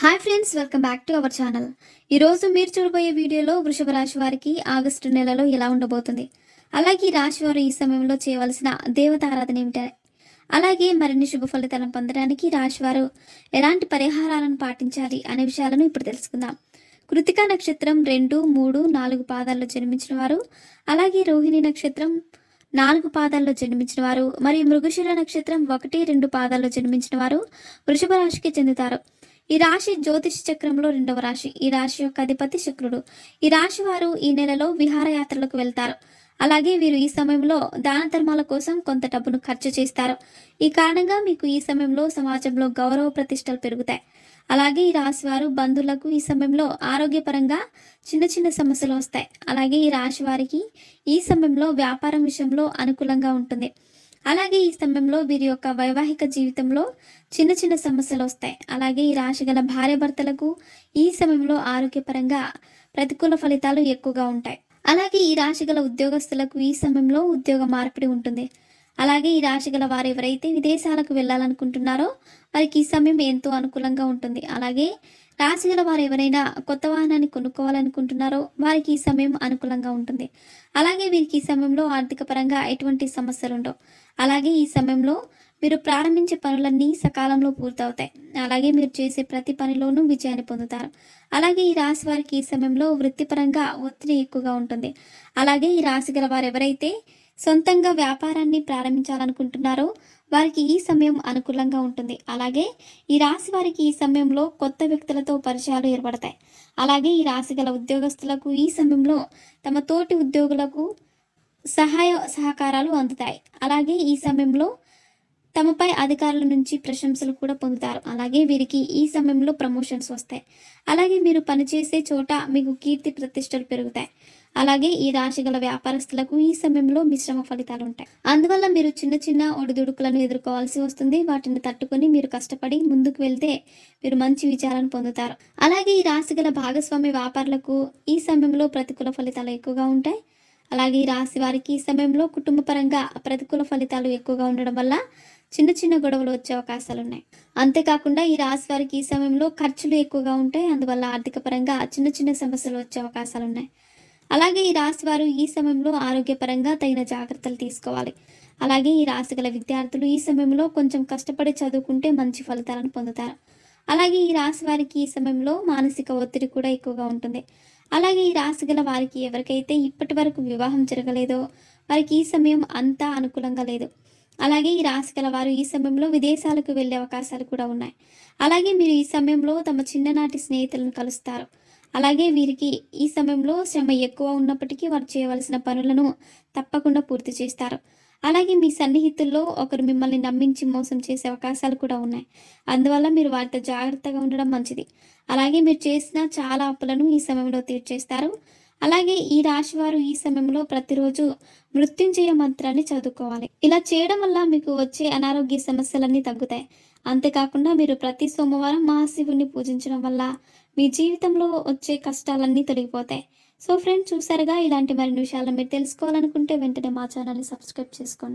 Hi friends, welcome back to our channel. ఈరోజు మీరు చూడబోయే వీడియోలో వృషభ రాశి వారికి ఆగస్టు నెలలో ఎలా ఉండబోతుంది, అలాగే ఈ రాశి వారు ఈ సమయంలో చేయవలసిన దేవత ఆరాధన ఏమిటి, అలాగే మరిన్ని శుభ ఫలితాలను పొందడానికి రాశివారు ఎలాంటి పరిహారాలను పాటించాలి అనే విషయాలను ఇప్పుడు తెలుసుకుందాం. కృతికా నక్షత్రం 2, 3, 4 పాదాల్లో జన్మించిన వారు, అలాగే రోహిణి నక్షత్రం 4 పాదాల్లో జన్మించిన వారు మరియు మృగశిర నక్షత్రం 1, 2 పాదాల్లో జన్మించిన వారు వృషభ రాశికి చెందుతారు. ఈ రాశి జ్యోతిష చక్రంలో 2వ రాశి. ఈ రాశి యొక్క అధిపతి శుక్రుడు. ఈ రాశి వారు ఈ నెలలో విహారయాత్రలకు వెళ్తారు. అలాగే వీరు ఈ సమయంలో దాన ధర్మాల కోసం కొంత డబ్బును ఖర్చు చేస్తారు. ఈ కారణంగా మీకు ఈ సమయంలో సమాజంలో గౌరవ ప్రతిష్టలు పెరుగుతాయి. అలాగే ఈ రాశి వారు బంధువులకు ఈ సమయంలో ఆరోగ్యపరంగా చిన్న చిన్న సమస్యలు వస్తాయి. అలాగే ఈ రాశి వారికి ఈ సమయంలో వ్యాపారం విషయంలో అనుకూలంగా ఉంటుంది. అలాగే ఈ సమయంలో వీరి యొక్క వైవాహిక జీవితంలో చిన్న చిన్న సమస్యలు వస్తాయి. అలాగే ఈ రాశి గల భార్యాభర్తలకు ఈ సమయంలో ఆరోగ్యపరంగా ప్రతికూల ఫలితాలు ఎక్కువగా ఉంటాయి. అలాగే ఈ రాశి గల ఉద్యోగస్తులకు ఈ సమయంలో ఉద్యోగ మార్పిడి ఉంటుంది. అలాగే ఈ రాశి గల వారు ఎవరైతే విదేశాలకు వెళ్ళాలనుకుంటున్నారో వారికి ఈ సమయం ఎంతో అనుకూలంగా ఉంటుంది. అలాగే రాశి గల వారు ఎవరైనా కొత్త వాహనాన్ని కొనుక్కోవాలనుకుంటున్నారో వారికి ఈ సమయం అనుకూలంగా ఉంటుంది. అలాగే వీరికి ఈ సమయంలో ఆర్థిక పరంగా ఎటువంటి సమస్యలు ఉండవు. అలాగే ఈ సమయంలో మీరు ప్రారంభించే పనులన్నీ సకాలంలో పూర్తవుతాయి. అలాగే మీరు చేసే ప్రతి పనిలోనూ విజయాన్ని పొందుతారు. అలాగే ఈ రాశి వారికి ఈ సమయంలో వృత్తిపరంగా ఒత్తిడి ఎక్కువగా ఉంటుంది. అలాగే ఈ రాశి గల వారు ఎవరైతే సొంతంగా వ్యాపారాన్ని ప్రారంభించాలనుకుంటున్నారో వారికి ఈ సమయం అనుకూలంగా ఉంటుంది. అలాగే ఈ రాశి వారికి ఈ సమయంలో కొత్త వ్యక్తులతో పరిచయాలు ఏర్పడతాయి. అలాగే ఈ రాశి గల ఉద్యోగస్తులకు ఈ సమయంలో తమ తోటి ఉద్యోగులకు సహాయ సహకారాలు అందుతాయి. అలాగే ఈ సమయంలో తమపై అధికారుల నుంచి ప్రశంసలు కూడా పొందుతారు. అలాగే వీరికి ఈ సమయంలో ప్రమోషన్స్ వస్తాయి. అలాగే మీరు పనిచేసే చోట మీకు కీర్తి ప్రతిష్టలు పెరుగుతాయి. అలాగే ఈ రాశి గల వ్యాపారస్తులకు ఈ సమయంలో మిశ్రమ ఫలితాలు ఉంటాయి. అందువల్ల మీరు చిన్న చిన్న ఒడిదుడుకులను ఎదుర్కోవాల్సి వస్తుంది. వాటిని తట్టుకొని మీరు కష్టపడి ముందుకు వెళ్తే మీరు మంచి విజయాలను పొందుతారు. అలాగే ఈ రాశి గల భాగస్వామి వ్యాపారులకు ఈ సమయంలో ప్రతికూల ఫలితాలు ఎక్కువగా ఉంటాయి. అలాగే ఈ రాశి వారికి ఈ సమయంలో కుటుంబ పరంగా ప్రతికూల ఫలితాలు ఎక్కువగా ఉండడం వల్ల చిన్న చిన్న గొడవలు వచ్చే అవకాశాలు ఉన్నాయి. అంతేకాకుండా ఈ రాశి వారికి ఈ సమయంలో ఖర్చులు ఎక్కువగా ఉంటాయి. అందువల్ల ఆర్థిక పరంగా చిన్న చిన్న సమస్యలు వచ్చే అవకాశాలు ఉన్నాయి. అలాగే ఈ రాశి వారు ఈ సమయంలో ఆరోగ్యపరంగా తగిన జాగ్రత్తలు తీసుకోవాలి. అలాగే ఈ రాశి గల విద్యార్థులు ఈ సమయంలో కొంచెం కష్టపడి చదువుకుంటే మంచి ఫలితాలను పొందుతారు. అలాగే ఈ రాశి వారికి ఈ సమయంలో మానసిక ఒత్తిడి కూడా ఎక్కువగా ఉంటుంది. అలాగే ఈ రాశి గల వారికి ఎవరికైతే ఇప్పటి వరకు వివాహం జరగలేదో వారికి ఈ సమయం అంతా అనుకూలంగా లేదు. అలాగే ఈ రాశి గల వారు ఈ సమయంలో విదేశాలకు వెళ్లే అవకాశాలు కూడా ఉన్నాయి. అలాగే మీరు ఈ సమయంలో తమ చిన్ననాటి స్నేహితులను కలుస్తారు. అలాగే వీరికి ఈ సమయంలో శ్రమ ఎక్కువ ఉన్నప్పటికీ వారు చేయవలసిన పనులను తప్పకుండా పూర్తి చేస్తారు. అలాగే మీ సన్నిహితుల్లో ఒకరు మిమ్మల్ని నమ్మించి మోసం చేసే అవకాశాలు కూడా ఉన్నాయి. అందువల్ల మీరు వారితో జాగ్రత్తగా ఉండడం మంచిది. అలాగే మీరు చేసిన చాలా అప్పులను ఈ సమయంలో తీర్చేస్తారు. అలాగే ఈ రాశి వారు ఈ సమయంలో ప్రతిరోజు మృత్యుంజయ మంత్రాన్ని చదువుకోవాలి. ఇలా చేయడం వల్ల మీకు వచ్చే అనారోగ్య సమస్యలన్నీ తగ్గుతాయి. అంతేకాకుండా మీరు ప్రతి సోమవారం మహాశివుని పూజించడం వల్ల మీ జీవితంలో వచ్చే కష్టాలన్నీ తొలగిపోతాయి. సో ఫ్రెండ్స్, చూసారుగా, ఇలాంటి మరిన్ని విషయాలను మీరు తెలుసుకోవాలనుకుంటే వెంటనే మా ఛానల్ని సబ్స్క్రైబ్ చేసుకోండి.